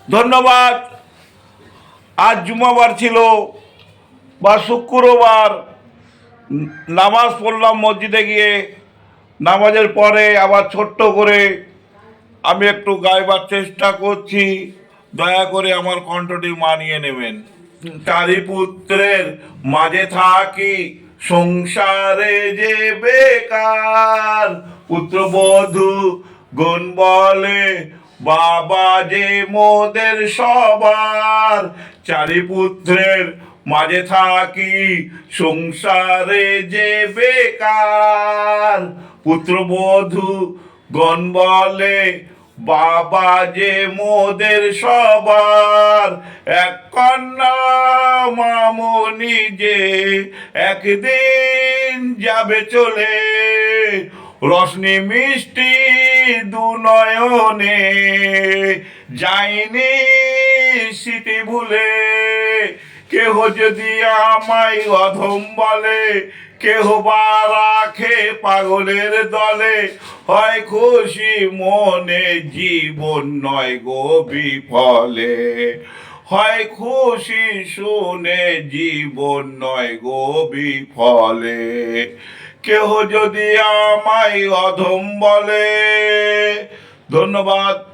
ধন্যবাদ। আজ জুমাবার ছিল বা শুক্রবার, নামাজ পড়লাম মসজিদে গিয়ে। নামাজের পরে আবার ছোট্ট করে আমি একটু গাইবার চেষ্টা করছি, দয়া করে আমার কণ্ঠটি মানিয়ে নেবেন। চারি পুত্রের মাঝে থাকি, সংসারে যে বেকার, পুত্রবধূ গুণ বলে বাবা যে মোদের সবার। চারি পুত্রের মাঝে থাকি, সংসারে যে বেকার, পুত্রবধূ গণ বলে বাবা যে মোদের সবার। এক কন্যা মামনি যে একদিন যাবে চলে, রশ্মি মিষ্টি দু নয়নে যায়নি স্মৃতি ভুলে। কেহ যদি আমায় অধম বলে, কেহ বা রাখে পাগলের দলে, হয় খুশি মনে জীবন নয় গো বিফলে। হয় খুশি শুনে জীবন নয় গো বিফলে। কেহ যদি আমায় অধম বলে। ধন্যবাদ।